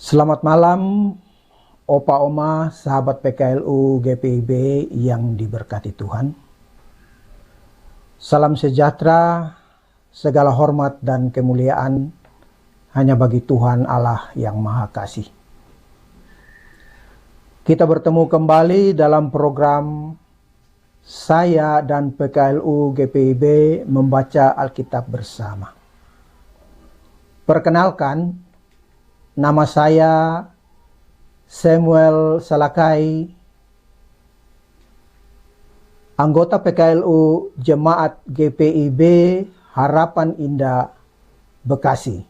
Selamat malam, Opa Oma, sahabat PKLU GPIB yang diberkati Tuhan. Salam sejahtera, segala hormat dan kemuliaan hanya bagi Tuhan Allah yang Maha Kasih. Kita bertemu kembali dalam program saya dan PKLU GPIB membaca Alkitab bersama. Perkenalkan, nama saya Samuel Salakai, anggota PKLU Jemaat GPIB Harapan Indah, Bekasi.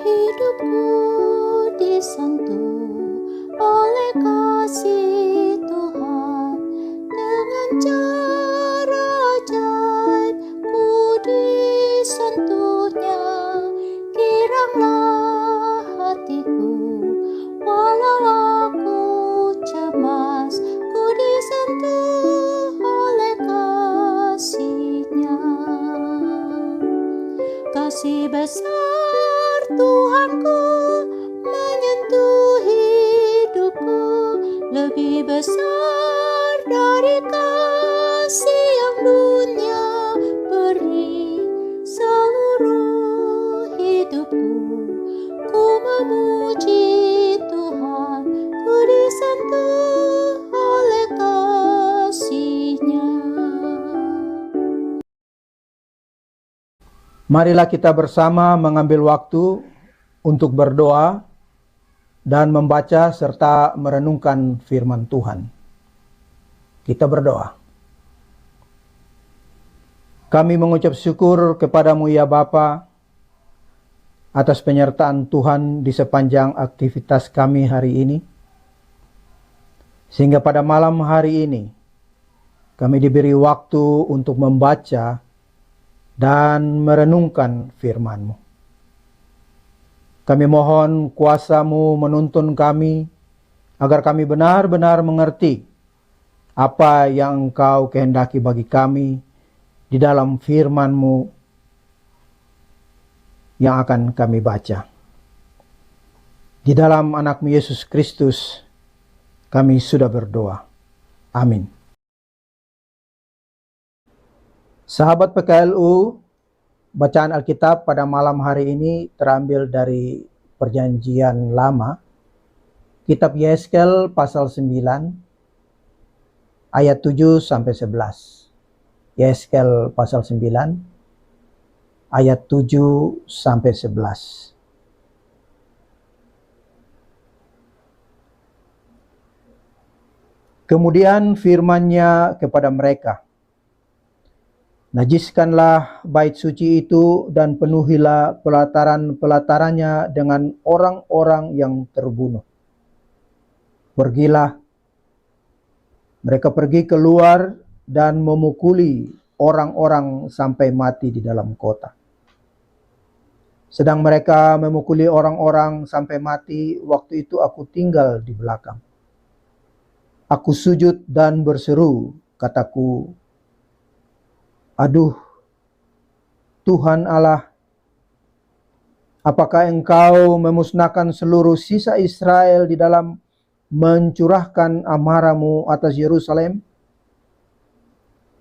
Hidupku disentuh oleh kasih Tuhan, dengan cara ajaib ku disentuhnya. Giranglah hatiku walau aku cemas, ku disentuh oleh kasih-Nya. Kasih besar Tuhanku menyentuh hidupku, lebih besar dari kasih yang dunia beri. Seluruh hidupku ku memuji Tuhan, ku disentuh oleh kasih-Nya. Marilah kita bersama mengambil waktu untuk berdoa dan membaca serta merenungkan firman Tuhan. Kita berdoa. Kami mengucap syukur kepadamu ya Bapa atas penyertaan Tuhan di sepanjang aktivitas kami hari ini. Sehingga pada malam hari ini kami diberi waktu untuk membaca dan merenungkan firman-Mu. Kami mohon kuasa-Mu menuntun kami agar kami benar-benar mengerti apa yang Engkau kehendaki bagi kami di dalam firman-Mu yang akan kami baca. Di dalam anak-Mu Yesus Kristus kami sudah berdoa. Amin. Sahabat PKLU, bacaan Alkitab pada malam hari ini terambil dari Perjanjian Lama, Kitab Yeskel pasal 9 ayat 7 sampai 11. Yeskel pasal 9 ayat 7 sampai 11. Kemudian firman-Nya kepada mereka, najiskanlah bait suci itu dan penuhilah pelataran-pelatarannya dengan orang-orang yang terbunuh. Pergilah. Mereka pergi keluar dan memukuli orang-orang sampai mati di dalam kota. Sedang mereka memukuli orang-orang sampai mati, waktu itu aku tinggal di belakang. Aku sujud dan berseru, kataku, aduh, Tuhan Allah, apakah Engkau memusnahkan seluruh sisa Israel di dalam mencurahkan amarah-Mu atas Yerusalem?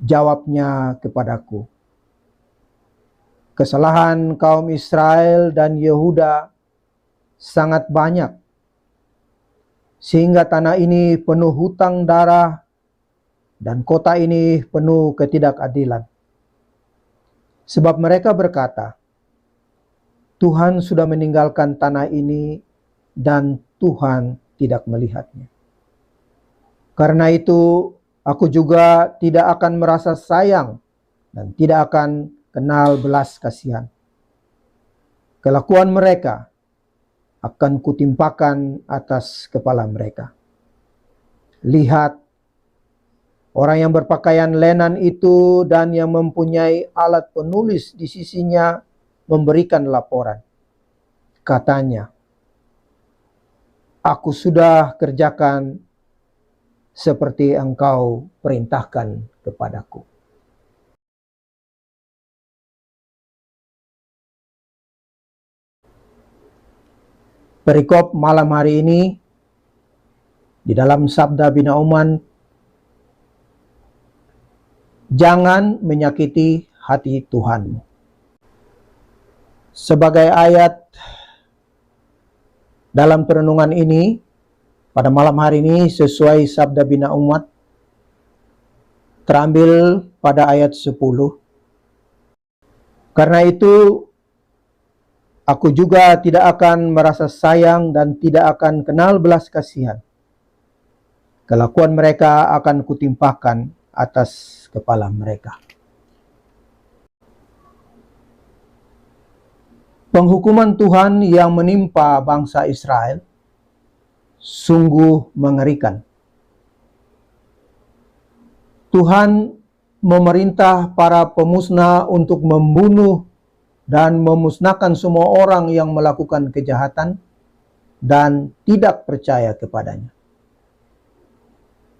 Jawabnya kepadaku, kesalahan kaum Israel dan Yehuda sangat banyak, sehingga tanah ini penuh hutang darah dan kota ini penuh ketidakadilan. Sebab mereka berkata, Tuhan sudah meninggalkan tanah ini dan Tuhan tidak melihatnya. Karena itu aku juga tidak akan merasa sayang dan tidak akan kenal belas kasihan. Kelakuan mereka akan kutimpakan atas kepala mereka. Lihat, orang yang berpakaian lenan itu dan yang mempunyai alat penulis di sisinya memberikan laporan. Katanya, Aku sudah kerjakan seperti Engkau perintahkan kepadaku. Perikop malam hari ini di dalam Sabda Bina Uman, jangan menyakiti hati Tuhanmu. Sebagai ayat dalam perenungan ini, pada malam hari ini sesuai Sabda Bina Umat, terambil pada ayat 10. Karena itu, aku juga tidak akan merasa sayang dan tidak akan kenal belas kasihan. Kelakuan mereka akan kutimpahkan atas kepala mereka. Penghukuman Tuhan yang menimpa bangsa Israel sungguh mengerikan. Tuhan memerintah para pemusnah untuk membunuh dan memusnahkan semua orang yang melakukan kejahatan dan tidak percaya kepadanya.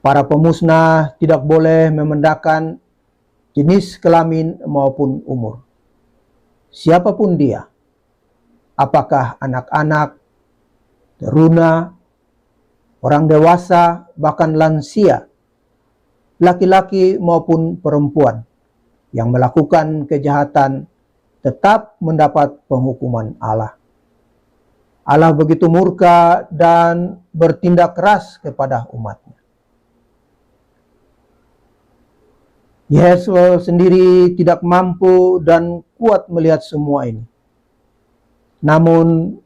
Para pemusnah tidak boleh membedakan jenis kelamin maupun umur. Siapapun dia, apakah anak-anak, teruna, orang dewasa, bahkan lansia, laki-laki maupun perempuan yang melakukan kejahatan tetap mendapat penghukuman Allah. Allah begitu murka dan bertindak keras kepada umatnya. Yesus sendiri tidak mampu dan kuat melihat semua ini. Namun,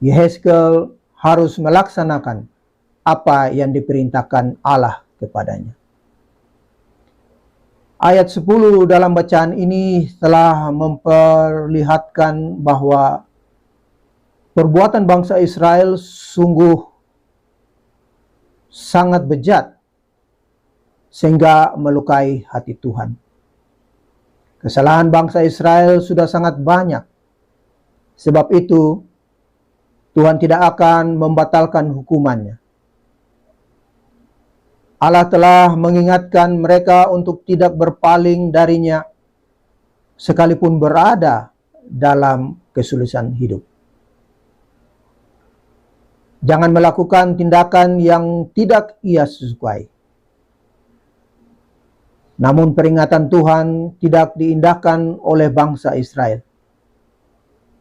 Yehezkel harus melaksanakan apa yang diperintahkan Allah kepadanya. Ayat 10 dalam bacaan ini telah memperlihatkan bahwa perbuatan bangsa Israel sungguh sangat bejat sehingga melukai hati Tuhan. Kesalahan bangsa Israel sudah sangat banyak. Sebab itu, Tuhan tidak akan membatalkan hukumannya. Allah telah mengingatkan mereka untuk tidak berpaling darinya, sekalipun berada dalam kesulitan hidup. Jangan melakukan tindakan yang tidak ia sukai. Namun peringatan Tuhan tidak diindahkan oleh bangsa Israel.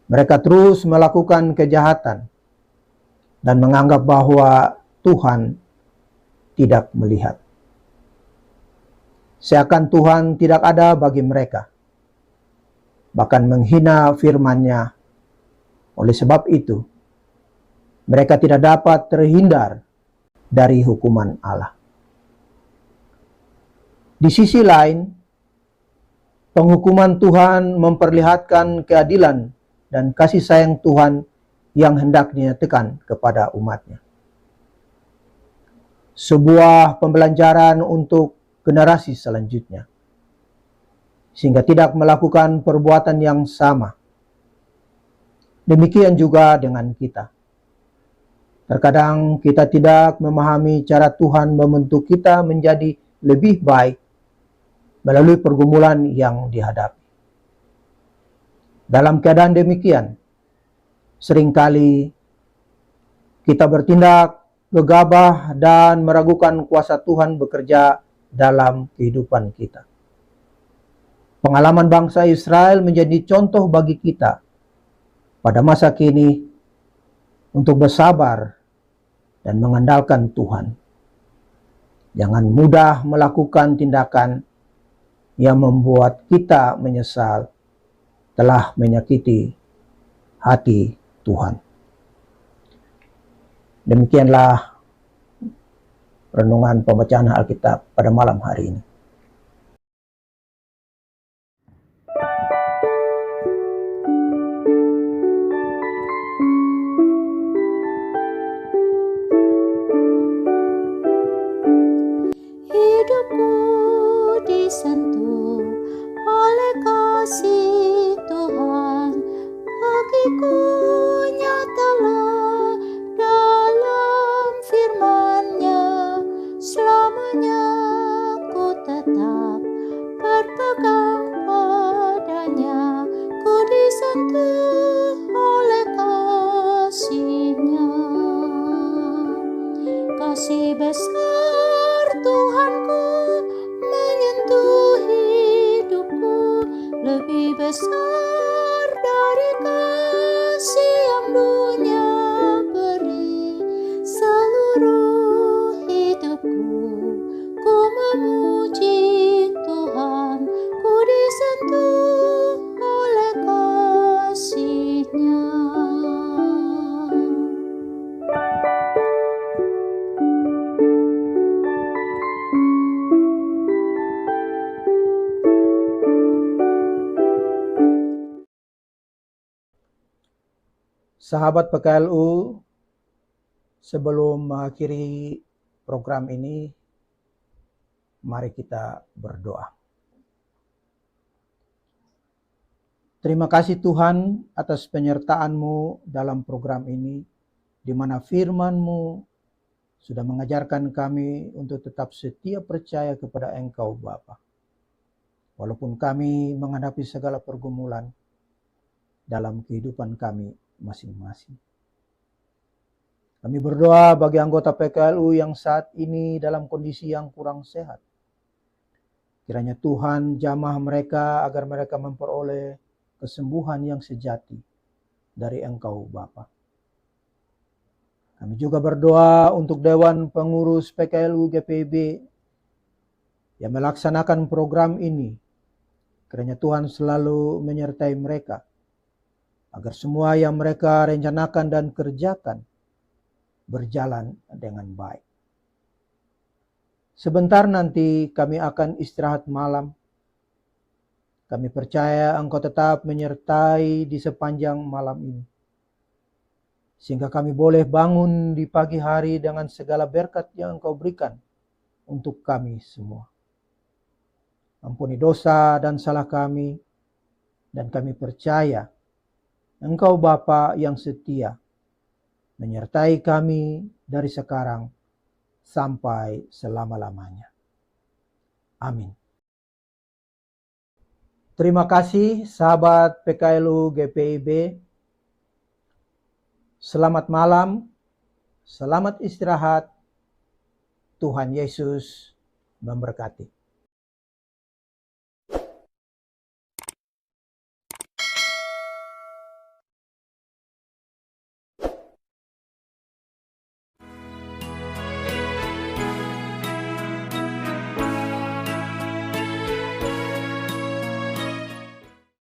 Mereka terus melakukan kejahatan dan menganggap bahwa Tuhan tidak melihat. Seakan Tuhan tidak ada bagi mereka, bahkan menghina firman-Nya. Oleh sebab itu, mereka tidak dapat terhindar dari hukuman Allah. Di sisi lain, penghukuman Tuhan memperlihatkan keadilan dan kasih sayang Tuhan yang hendak dinyatakan kepada umatnya. Sebuah pembelajaran untuk generasi selanjutnya, sehingga tidak melakukan perbuatan yang sama. Demikian juga dengan kita. Terkadang kita tidak memahami cara Tuhan membentuk kita menjadi lebih baik melalui pergumulan yang dihadapi. Dalam keadaan demikian, seringkali kita bertindak gegabah dan meragukan kuasa Tuhan bekerja dalam kehidupan kita. Pengalaman bangsa Israel menjadi contoh bagi kita pada masa kini untuk bersabar dan mengandalkan Tuhan. Jangan mudah melakukan tindakan yang membuat kita menyesal telah menyakiti hati Tuhan. Demikianlah renungan pembacaan Alkitab pada malam hari ini. Hidupku disentuh oleh kasih Tuhan, bagiku nyatalah disentuh oleh kasih-Nya. Kasih besar Tuhanku menyentuh hidupku, lebih besar dari kasih yang dunia beri. Seluruh hidupku ku memuji Tuhan, ku disentuh oleh kasih-Nya. Sahabat PKLU, sebelum mengakhiri program ini, mari kita berdoa. Terima kasih Tuhan atas penyertaan-Mu dalam program ini, di mana firman-Mu sudah mengajarkan kami untuk tetap setia percaya kepada Engkau Bapa. Walaupun kami menghadapi segala pergumulan dalam kehidupan kami masing-masing. Kami berdoa bagi anggota PKLU yang saat ini dalam kondisi yang kurang sehat. Kiranya Tuhan jamah mereka agar mereka memperoleh kesembuhan yang sejati dari Engkau Bapa. Kami juga berdoa untuk Dewan Pengurus PKLU GPIB yang melaksanakan program ini. Kiranya Tuhan selalu menyertai mereka, agar semua yang mereka rencanakan dan kerjakan berjalan dengan baik. Sebentar nanti kami akan istirahat malam. Kami percaya Engkau tetap menyertai di sepanjang malam ini, sehingga kami boleh bangun di pagi hari dengan segala berkat yang Engkau berikan untuk kami semua. Ampuni dosa dan salah kami, dan kami percaya Engkau Bapa yang setia, menyertai kami dari sekarang sampai selama-lamanya. Amin. Terima kasih sahabat PKLU GPIB. Selamat malam, selamat istirahat. Tuhan Yesus memberkati.